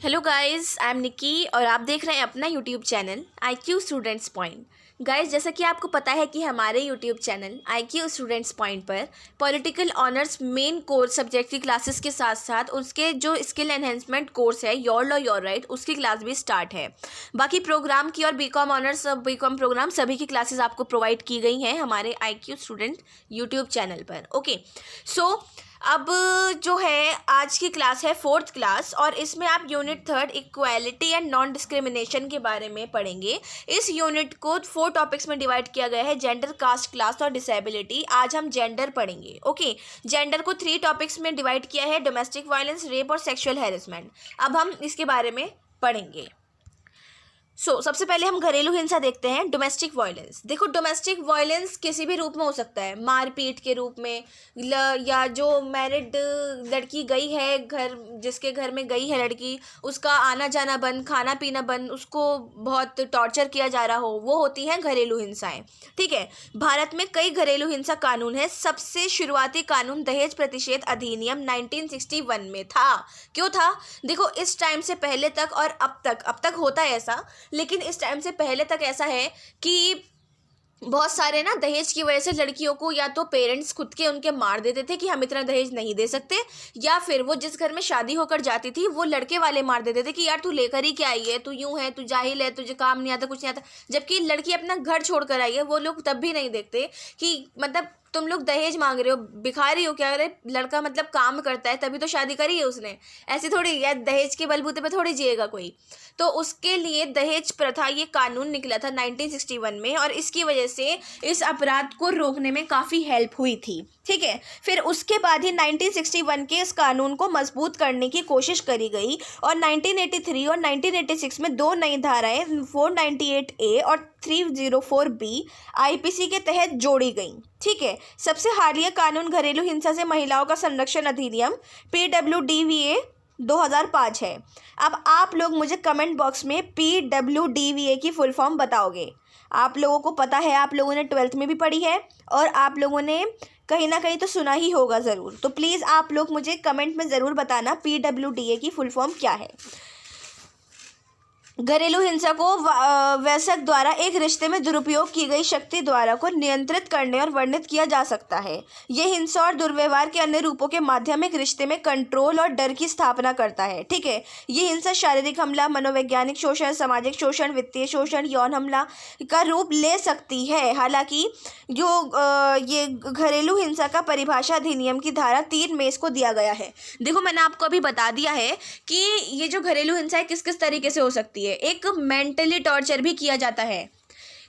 Hello guys, I am Nikki और आप देख रहे हैं अपना YouTube channel IQ students point. Guys, जैसा कि आपको पता है कि हमारे YouTube channel IQ students point पर political honours main course subject की क्लासेस के साथ साथ उसके जो स्किल एनहेंसमेंट कोर्स है योर लॉ योर राइट उसकी क्लास भी स्टार्ट है। बाकी प्रोग्राम की और बीकॉम ऑनर्स बीकॉम प्रोग्राम सभी की क्लासेस आपको प्रोवाइड की गई हैं हमारे IQ स्टूडेंट यूट्यूब चैनल पर। ओके, सो अब जो है आज की क्लास है 4th क्लास और इसमें आप unit 3 equality and non discrimination के बारे में पढ़ेंगे। इस यूनिट को 4 टॉपिक्स में डिवाइड किया गया है, जेंडर, कास्ट, क्लास और डिसेबिलिटी। आज हम जेंडर पढ़ेंगे। ओके, जेंडर को 3 टॉपिक्स में डिवाइड किया है, डोमेस्टिक वायलेंस, रेप और सेक्सुअल हैरेसमेंट। अब हम इसके बारे में पढ़ेंगे। सबसे पहले हम घरेलू हिंसा देखते हैं, डोमेस्टिक वायलेंस। देखो, डोमेस्टिक वायलेंस किसी भी रूप में हो सकता है, मारपीट के रूप में या जो मैरिड लड़की गई है घर, जिसके घर में गई है लड़की, उसका आना जाना बंद, खाना पीना बंद, उसको बहुत टॉर्चर किया जा रहा हो, वो होती हैं घरेलू हिंसाएं। ठीक है, भारत में कई घरेलू हिंसा कानून है। सबसे शुरुआती कानून दहेज प्रतिषेध अधिनियम 1961 में था। क्यों था? देखो, इस टाइम से पहले तक और अब तक होता है ऐसा, लेकिन इस टाइम से पहले तक ऐसा है कि बहुत सारे ना दहेज की वजह से लड़कियों को या तो पेरेंट्स खुद के उनके मार देते थे कि हम इतना दहेज नहीं दे सकते, या फिर वो जिस घर में शादी होकर जाती थी वो लड़के वाले मार देते थे कि यार तू लेकर ही क्या आई है, तू यूं है, तू जाहिल है, तुझे काम नहीं आता, कुछ नहीं आता। जबकि लड़की अपना घर छोड़कर आई है, वो लोग तब भी नहीं देखते कि मतलब तुम लोग दहेज मांग रहे हो, भिखारी हो क्या? अरे लड़का मतलब काम करता है तभी तो शादी करी है उसने, ऐसे थोड़ी या दहेज के बलबूते पे थोड़ी जिएगा कोई। तो उसके लिए दहेज प्रथा ये कानून निकला था 1961 में और इसकी वजह से इस अपराध को रोकने में काफ़ी हेल्प हुई थी। ठीक है, फिर उसके बाद ही 1961 के इस कानून को मजबूत करने की कोशिश करी गई और 1983 और 1986 में 2 नई धाराएं 498A और 304B IPC के तहत जोड़ी गई। ठीक है, सबसे हालिया कानून घरेलू हिंसा से महिलाओं का संरक्षण अधिनियम PWDVA 2005 है। अब आप लोग मुझे कमेंट बॉक्स में PWDVA की फुल फॉर्म बताओगे। आप लोगों को पता है, आप लोगों ने 12th में भी पढ़ी है और आप लोगों ने कहीं ना कहीं तो सुना ही होगा ज़रूर। तो प्लीज़ आप लोग मुझे कमेंट में ज़रूर बताना PWDA की फुल फॉर्म क्या है। घरेलू हिंसा को वयस्क द्वारा एक रिश्ते में दुरुपयोग की गई शक्ति द्वारा को नियंत्रित करने और वर्णित किया जा सकता है। यह हिंसा और दुर्व्यवहार के अन्य रूपों के माध्यम एक रिश्ते में कंट्रोल और डर की स्थापना करता है। ठीक है, यह हिंसा शारीरिक हमला, मनोवैज्ञानिक शोषण, सामाजिक शोषण, वित्तीय शोषण, यौन हमला का रूप ले सकती है। हालांकि जो ये घरेलू हिंसा का परिभाषा अधिनियम की धारा 3 में इसको दिया गया है। देखो, मैंने आपको अभी बता दिया है कि ये जो घरेलू हिंसा है किस किस तरीके से हो सकती है। एक मेंटली टॉर्चर भी किया जाता है।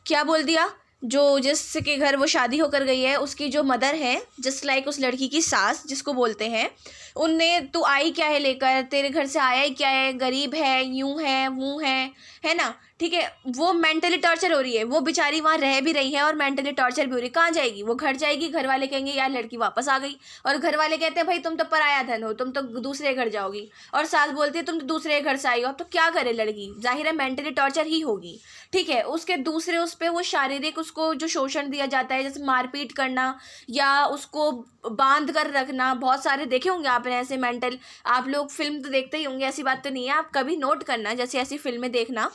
क्या बोल दिया? जो जिसके घर वो शादी होकर गई है उसकी जो मदर है, जस्ट लाइक उस लड़की की सास जिसको बोलते हैं, उनने तू आई क्या है लेकर, तेरे घर से आया ही क्या है, गरीब है, यूं है, वो है ना? ठीक है, वो मेंटली टॉर्चर हो रही है, वो बेचारी वहाँ रह भी रही है और मेंटली टॉर्चर भी हो रही है। कहाँ जाएगी वो? घर जाएगी, घर वाले कहेंगे यार लड़की वापस आ गई, और घर वाले कहते हैं भाई तुम तो पराया धन हो, तुम तो दूसरे घर जाओगी, और सास बोलती है तुम तो दूसरे घर से आई हो। अब तो क्या करे लड़की? जाहिर है मेंटली टॉर्चर ही होगी। ठीक है, उसके दूसरे उस पर वो शारीरिक उसको जो शोषण दिया जाता है, जैसे मारपीट करना या उसको बांध कर रखना। बहुत सारे देखे होंगे आपने ऐसे मेंटल, आप लोग फिल्म तो देखते ही होंगे, ऐसी बात तो नहीं है, आप कभी नोट करना जैसे ऐसी फिल्में देखना,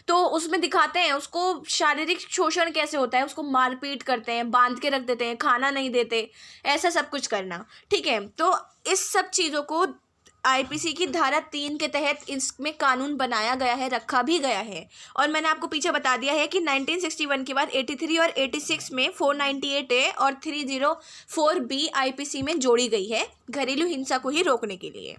तो उसमें दिखाते हैं उसको शारीरिक शोषण कैसे होता है, उसको मारपीट करते हैं, बांध के रख देते हैं, खाना नहीं देते, ऐसा सब कुछ करना। ठीक है, तो इस सब चीज़ों को IPC की धारा 3 के तहत इसमें कानून बनाया गया है, रखा भी गया है। और मैंने आपको पीछे बता दिया है कि 1961 के बाद 83 और 86 में 498A और 304B IPC में जोड़ी गई है घरेलू हिंसा को ही रोकने के लिए।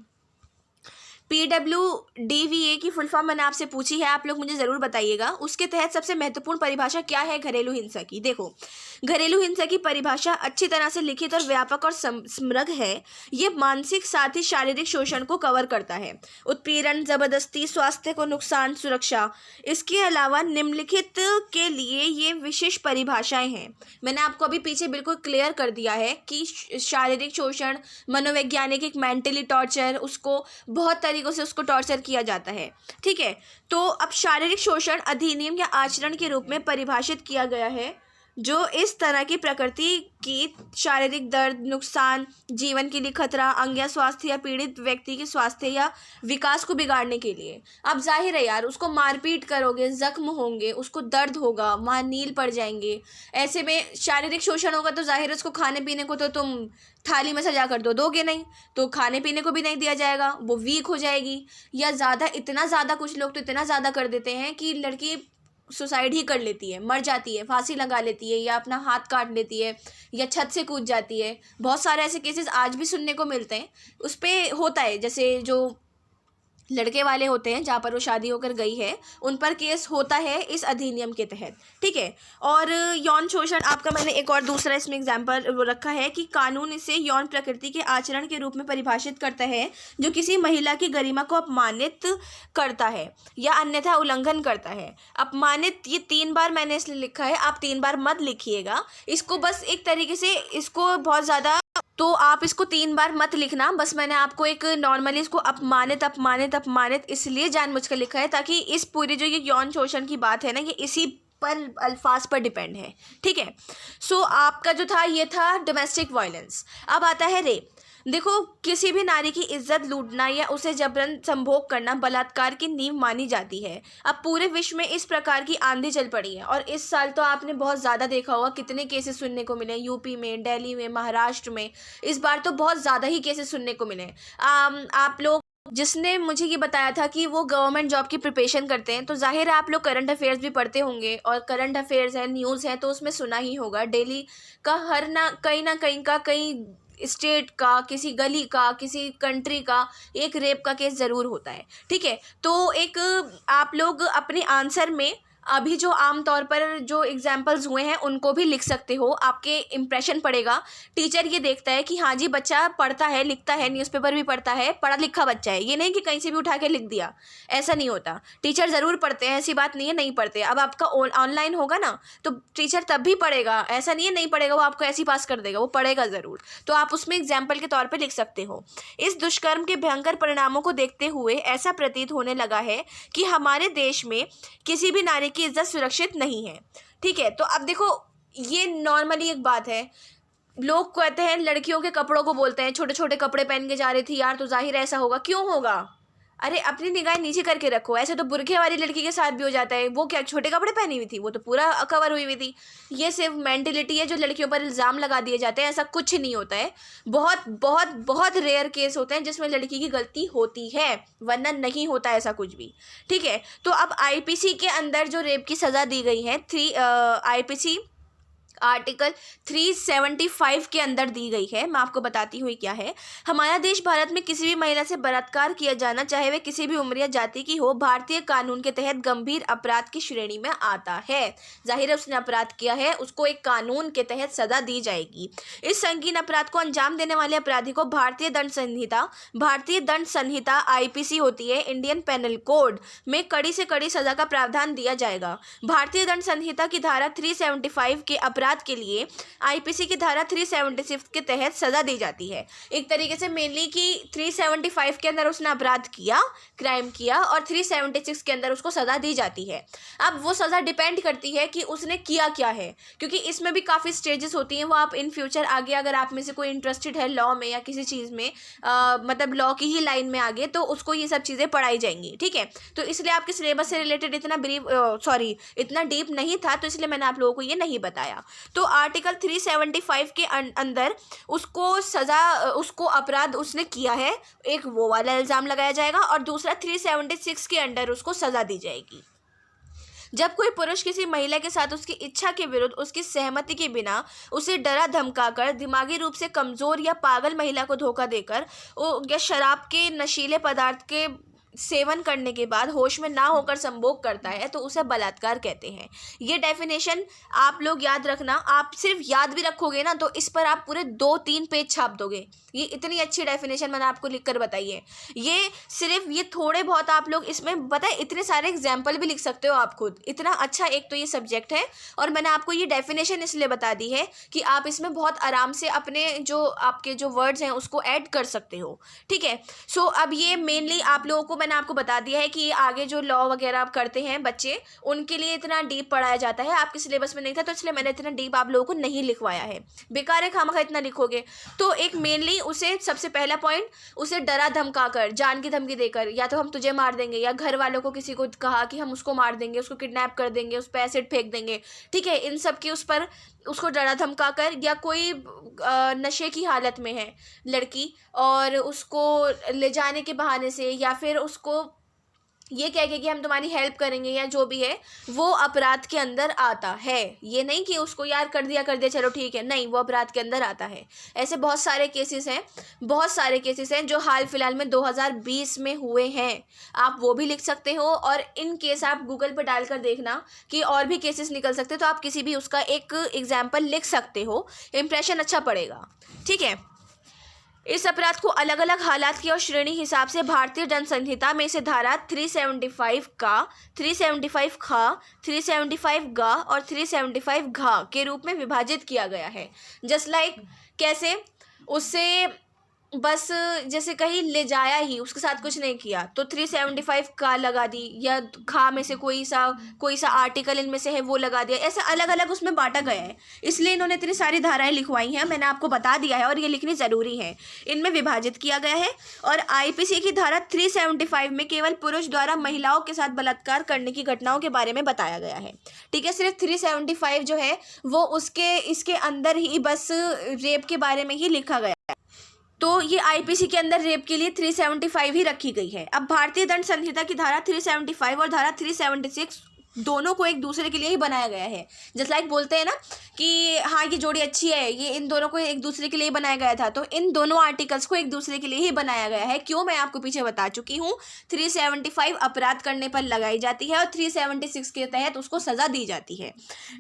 PWDVA की फुल फॉर्म मैंने आपसे पूछी है, आप लोग मुझे ज़रूर बताइएगा। उसके तहत सबसे महत्वपूर्ण परिभाषा क्या है घरेलू हिंसा की? देखो, घरेलू हिंसा की परिभाषा अच्छी तरह से लिखित और व्यापक और समग्र है। ये मानसिक साथ ही शारीरिक शोषण को कवर करता है, उत्पीड़न, जबरदस्ती, स्वास्थ्य को नुकसान, सुरक्षा। इसके अलावा निम्नलिखित के लिए ये विशेष परिभाषाएं हैं। मैंने आपको अभी पीछे बिल्कुल क्लियर कर दिया है कि शारीरिक शोषण, मनोवैज्ञानिक, एक मेंटली टॉर्चर, उसको बहुत तरीकों से उसको टॉर्चर किया जाता है। ठीक है, तो अब शारीरिक शोषण अधिनियम या आचरण के रूप में परिभाषित किया गया है जो इस तरह की प्रकृति की शारीरिक दर्द, नुकसान, जीवन के लिए खतरा, अंग या स्वास्थ्य या पीड़ित व्यक्ति के स्वास्थ्य या विकास को बिगाड़ने के लिए। अब जाहिर है यार, उसको मारपीट करोगे, जख्म होंगे, उसको दर्द होगा, वहाँ नील पड़ जाएंगे, ऐसे में शारीरिक शोषण होगा, तो जाहिर है उसको खाने पीने को तो तुम थाली में सजा कर दोगे नहीं, तो खाने पीने को भी नहीं दिया जाएगा, वो वीक हो जाएगी। या ज़्यादा, इतना ज़्यादा, कुछ लोग तो इतना ज़्यादा कर देते हैं कि लड़की सुसाइड ही कर लेती है, मर जाती है, फांसी लगा लेती है, या अपना हाथ काट लेती है, या छत से कूद जाती है। बहुत सारे ऐसे केसेस आज भी सुनने को मिलते हैं। उस पर होता है, जैसे जो लड़के वाले होते हैं जहाँ पर वो शादी होकर गई है, उन पर केस होता है इस अधिनियम के तहत, ठीक है। और यौन शोषण आपका मैंने एक और दूसरा इसमें एग्जाम्पल रखा है कि कानून इसे यौन प्रकृति के आचरण के रूप में परिभाषित करता है जो किसी महिला की गरिमा को अपमानित करता है या अन्यथा उल्लंघन करता है। अपमानित, ये 3 बार मैंने इसलिए लिखा है, आप 3 बार मत लिखिएगा इसको, बस एक तरीके से इसको बहुत ज़्यादा, तो आप इसको 3 बार मत लिखना, बस मैंने आपको एक नॉर्मली इसको अपमानित अपमानित अपमानित इसलिए जानबूझकर लिखा है ताकि इस पूरी जो ये यौन शोषण की बात है ना, ये इसी पर अल्फाज पर डिपेंड है, ठीक है। सो आपका जो था ये था डोमेस्टिक वायलेंस। अब आता है रेप। देखो, किसी भी नारी की इज्जत लूटना या उसे जबरन संभोग करना बलात्कार की नींव मानी जाती है। अब पूरे विश्व में इस प्रकार की आंधी चल पड़ी है, और इस साल तो आपने बहुत ज़्यादा देखा होगा कितने केसेस सुनने को मिले, यूपी में, दिल्ली में, महाराष्ट्र में। इस बार तो बहुत ज़्यादा ही केसेस सुनने को मिले। आप लोग, जिसने मुझे ये बताया था कि वो गवर्नमेंट जॉब की प्रिपरेशन करते हैं, तो जाहिर है आप लोग करंट अफेयर्स भी पढ़ते होंगे, और करंट अफेयर्स है, न्यूज़ है, तो उसमें सुना ही होगा डेली का हर ना कहीं का कहीं स्टेट का, किसी गली का, किसी कंट्री का एक रेप का केस ज़रूर होता है, ठीक है। तो एक आप लोग अपने आंसर में अभी जो आम तौर पर जो एग्जाम्पल्स हुए हैं उनको भी लिख सकते हो, आपके इम्प्रेशन पड़ेगा। टीचर ये देखता है कि हाँ जी बच्चा पढ़ता है, लिखता है, न्यूज़पेपर भी पढ़ता है, पढ़ा लिखा बच्चा है, ये नहीं कि कहीं से भी उठा के लिख दिया, ऐसा नहीं होता। टीचर ज़रूर पढ़ते हैं, ऐसी बात नहीं है नहीं पढ़ते। अब आपका ऑनलाइन होगा ना, तो टीचर तब भी पढ़ेगा, ऐसा नहीं है नहीं पढ़ेगा, वो आपको ऐसे ही पास कर देगा, वो पढ़ेगा ज़रूर। तो आप उसमें एग्जाम्पल के तौर पर लिख सकते हो। इस दुष्कर्म के भयंकर परिणामों को देखते हुए ऐसा प्रतीत होने लगा है कि हमारे देश में किसी भी नारी की इज्जत सुरक्षित नहीं है, ठीक है। तो अब देखो, ये नॉर्मली एक बात है, लोग कहते हैं, लड़कियों के कपड़ों को बोलते हैं, छोटे छोटे कपड़े पहन के जा रही थी यार, तो जाहिर ऐसा होगा, क्यों होगा? अरे अपनी निगाहें नीचे करके रखो। ऐसे तो बुरखे वाली लड़की के साथ भी हो जाता है, वो क्या छोटे कपड़े पहनी हुई थी, वो तो पूरा कवर हुई हुई थी। ये सिर्फ मेंटेलिटी है जो लड़कियों पर इल्ज़ाम लगा दिए जाते हैं, ऐसा कुछ नहीं होता है। बहुत बहुत बहुत रेयर केस होते हैं जिसमें लड़की की गलती होती है, वरना नहीं होता ऐसा कुछ भी, ठीक है। तो अब आईपीसी के अंदर जो रेप की सज़ा दी गई है, आईपीसी आर्टिकल 375 के अंदर दी गई है, मैं आपको बताती हुई क्या है। हमारा देश भारत में किसी भी महिला से बलात्कार किया जाना, चाहे वह किसी भी उम्र या जाति की हो, भारतीय कानून के तहत गंभीर अपराध की श्रेणी में आता है। जाहिर है उसने अपराध किया है, उसको एक कानून के तहत सजा दी जाएगी। इस संगीन अपराध को अंजाम देने वाले अपराधी को भारतीय दंड संहिता आईपीसी होती है, इंडियन पेनल कोड में कड़ी से कड़ी सजा का प्रावधान दिया जाएगा। भारतीय दंड संहिता की धारा 375 के अपराध के लिए आईपीसी की धारा 376 के तहत सजा दी जाती है। एक तरीके से मेनली कि 375 के अंदर उसने अपराध किया, क्राइम किया, और 376 के अंदर उसको सजा दी जाती है। अब वो सजा डिपेंड करती है कि उसने किया क्या है, क्योंकि इसमें भी काफ़ी स्टेजेस होती हैं। वो आप इन फ्यूचर आगे अगर आप में से कोई इंटरेस्टेड है लॉ में या किसी चीज़ में, मतलब लॉ की ही लाइन में आगे, तो उसको ये सब चीज़ें पढ़ाई जाएंगी, ठीक है। तो इसलिए आपके सिलेबस से रिलेटेड इतना डीप नहीं था, तो इसलिए मैंने आप लोगों को ये नहीं बताया। तो आर्टिकल 375 के अंदर उसको अपराध उसने किया है, एक वो वाला इल्ज़ाम लगाया जाएगा, और दूसरा 376 के अंडर उसको सज़ा दी जाएगी। जब कोई पुरुष किसी महिला के साथ उसकी इच्छा के विरुद्ध, उसकी सहमति के बिना, उसे डरा धमकाकर, दिमागी रूप से कमज़ोर या पागल महिला को धोखा देकर, या शराब के नशीले पदार्थ के सेवन करने के बाद होश में ना होकर संभोग करता है, तो उसे बलात्कार कहते हैं। ये डेफिनेशन आप लोग याद रखना। आप सिर्फ याद भी रखोगे ना, तो इस पर आप पूरे 2-3 पेज छाप दोगे। ये इतनी अच्छी डेफिनेशन मैंने आपको लिख कर बताई है। ये थोड़े बहुत आप लोग इसमें बताए, इतने सारे एग्जाम्पल भी लिख सकते हो आप खुद। इतना अच्छा एक तो ये सब्जेक्ट है, और मैंने आपको ये डेफिनेशन इसलिए बता दी है कि आप इसमें बहुत आराम से अपने जो आपके जो वर्ड्स हैं उसको ऐड कर सकते हो, ठीक है। सो अब ये मेनली आप लोगों को मैंने आपको बता दिया है कि आगे जो लॉ वगैरह आप करते हैं बच्चे, उनके लिए इतना डीप पढ़ाया जाता है, आपके सिलेबस में नहीं था, तो इसलिए मैंने इतना डीप आप लोगों को नहीं लिखवाया है। बेकार है खामखा इतना लिखोगे। तो एक मेनली उसे सबसे पहला पॉइंट, उसे डरा धमका कर, जान की धमकी देकर, या तो हम तुझे मार देंगे, या घर वालों को किसी को कहा कि हम उसको मार देंगे, उसको किडनैप कर देंगे, उस पर एसिड फेंक देंगे, ठीक है, इन सब की उस पर उसको डरा धमका कर, या कोई नशे की हालत में है लड़की और उसको ले जाने के बहाने से, या फिर उसको ये कह के कि हम तुम्हारी हेल्प करेंगे, या जो भी है, वो अपराध के अंदर आता है। ये नहीं कि उसको यार कर दिया चलो ठीक है, नहीं, वो अपराध के अंदर आता है। ऐसे बहुत सारे केसेस हैं, बहुत सारे केसेस हैं जो हाल फिलहाल में 2020 में हुए हैं। आप वो भी लिख सकते हो, और इन केस आप गूगल पर डालकर देखना कि और भी केसेस निकल सकते, तो आप किसी भी उसका एक एग्जाम्पल लिख सकते हो, इम्प्रेशन अच्छा पड़ेगा, ठीक है। इस अपराध को अलग अलग हालात की और श्रेणी हिसाब से भारतीय दंड संहिता में से धारा 375 का, 375 खा, 375 गा और 375 घा के रूप में विभाजित किया गया है। जस्ट लाइक कैसे, उससे बस जैसे कहीं ले जाया ही, उसके साथ कुछ नहीं किया, तो 375 का लगा दी, या खा में से कोई सा आर्टिकल इनमें से है वो लगा दिया। ऐसे अलग अलग उसमें बांटा गया है, इसलिए इन्होंने इतनी सारी धाराएं लिखवाई हैं। मैंने आपको बता दिया है और ये लिखनी ज़रूरी है। इनमें विभाजित किया गया है, और IPC की धारा 375 में केवल पुरुष द्वारा महिलाओं के साथ बलात्कार करने की घटनाओं के बारे में बताया गया है, ठीक है। सिर्फ 375 जो है वो इसके अंदर ही बस रेप के बारे में ही लिखा गया है, तो ये IPC के अंदर रेप के लिए 375 ही रखी गई है। अब भारतीय दंड संहिता की धारा 375 और धारा 376 दोनों को एक दूसरे के लिए ही बनाया गया है। जस्ट लाइक बोलते हैं ना कि हाँ ये जोड़ी अच्छी है, ये इन दोनों को एक दूसरे के लिए बनाया गया था, तो इन दोनों आर्टिकल्स को एक दूसरे के लिए ही बनाया गया है। क्यों, मैं आपको पीछे बता चुकी हूँ। 375 अपराध करने पर लगाई जाती है और 376 के तहत उसको सज़ा दी जाती है,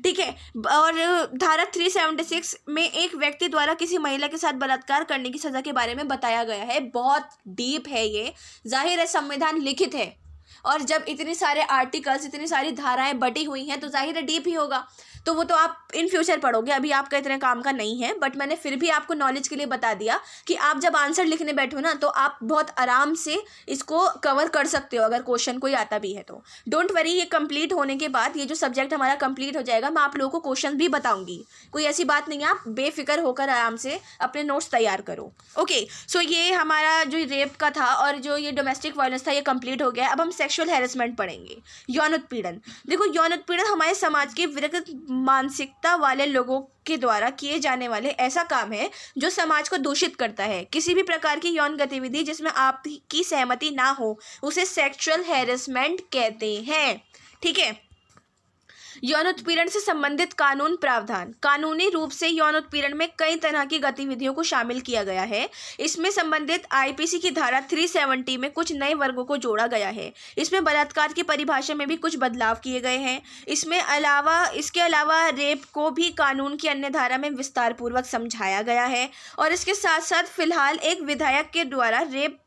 ठीक है। और धारा 376 में एक व्यक्ति द्वारा किसी महिला के साथ बलात्कार करने की सज़ा के बारे में बताया गया है। बहुत डीप है ये, जाहिर है संविधान लिखित है, और जब इतने सारे आर्टिकल्स, इतनी सारी धाराएं बटी हुई हैं, तो जाहिर है डीप ही होगा। तो वो तो आप इन फ्यूचर पढ़ोगे, अभी आपका इतने काम का नहीं है, बट मैंने फिर भी आपको नॉलेज के लिए बता दिया कि आप जब आंसर लिखने बैठो ना, तो आप बहुत आराम से इसको कवर कर सकते हो अगर क्वेश्चन कोई आता भी है तो। डोंट वरी, ये कंप्लीट होने के बाद, ये जो सब्जेक्ट हमारा कंप्लीट हो जाएगा, मैं आप लोगों को क्वेश्चन भी बताऊंगी, कोई ऐसी बात नहीं है। आप बेफिक्र होकर आराम से अपने नोट्स तैयार करो। ओके, सो ये हमारा जो रेप का था और जो ये डोमेस्टिक वायलेंस था, ये कंप्लीट हो गया। अब हम सेक्सुअल हैरेसमेंट पढ़ेंगे, यौन उत्पीड़न। देखो, यौन उत्पीड़न हमारे समाज के विकृत मानसिकता वाले लोगों के द्वारा किए जाने वाले ऐसा काम है जो समाज को दूषित करता है। किसी भी प्रकार की यौन गतिविधि जिसमें आपकी सहमति ना हो, उसे सेक्सुअल हैरेसमेंट कहते हैं, ठीक है। यौन उत्पीड़न से संबंधित कानून प्रावधान। कानूनी रूप से यौन उत्पीड़न में कई तरह की गतिविधियों को शामिल किया गया है। इसमें संबंधित IPC की धारा 370 में कुछ नए वर्गों को जोड़ा गया है। इसमें बलात्कार की परिभाषा में भी कुछ बदलाव किए गए हैं। इसके अलावा रेप को भी कानून की अन्य धारा में विस्तार पूर्वक समझाया गया है। और इसके साथ साथ फिलहाल एक विधायक के द्वारा रेप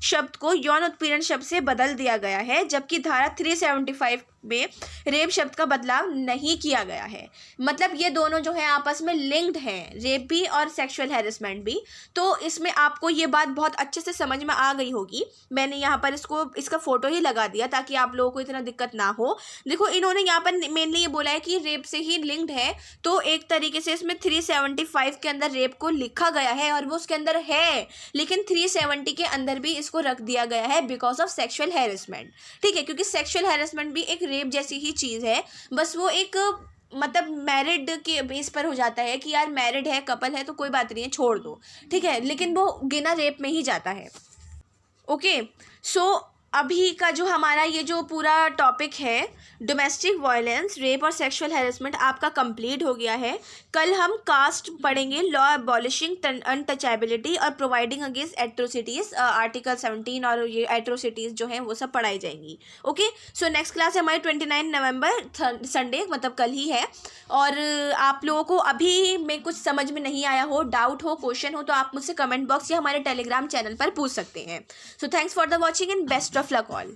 शब्द को यौन उत्पीड़न शब्द से बदल दिया गया है, जबकि धारा 375 में रेप शब्द का बदलाव नहीं किया गया है। मतलब ये दोनों जो है आपस में लिंक्ड हैं, रेप भी और सेक्सुअल हैरेसमेंट भी। तो इसमें आपको ये बात बहुत अच्छे से समझ में आ गई होगी। मैंने यहाँ पर इसका फोटो ही लगा दिया ताकि आप लोगों को इतना दिक्कत ना हो। देखो, इन्होंने यहाँ पर मेनली ये बोला है कि रेप से ही लिंक्ड है, तो एक तरीके से इसमें 375 के अंदर रेप को लिखा गया है और वो उसके अंदर है, लेकिन 370 के अंदर भी इसको रख दिया गया है बिकॉज ऑफ सेक्सुअल हैरेसमेंट, ठीक है। क्योंकि सेक्सुअल हैरेसमेंट भी एक रेप जैसी ही चीज़ है, बस वो एक मतलब मैरिड के बेस पर हो जाता है कि यार मैरिड है, कपल है, तो कोई बात नहीं है, छोड़ दो, ठीक है, लेकिन वो गिना रेप में ही जाता है। ओके, सो अभी का जो हमारा ये जो पूरा टॉपिक है डोमेस्टिक वायलेंस, रेप और सेक्सुअल हैरेसमेंट, आपका कंप्लीट हो गया है। कल हम कास्ट पढ़ेंगे, लॉ एबॉलिशिंग अनटचेबिलिटी और प्रोवाइडिंग अगेंस्ट एट्रोसिटीज़, आर्टिकल 17, और ये एट्रोसिटीज़ जो हैं वो सब पढ़ाई जाएंगी। ओके, सो नेक्स्ट क्लास है हमारी 29 नवंबर, संडे, मतलब कल ही है। और आप लोगों को अभी में कुछ समझ में नहीं आया हो, डाउट हो, क्वेश्चन हो, तो आप मुझसे कमेंट बॉक्स या हमारे टेलीग्राम चैनल पर पूछ सकते हैं। So thanks for the watching and best of luck all.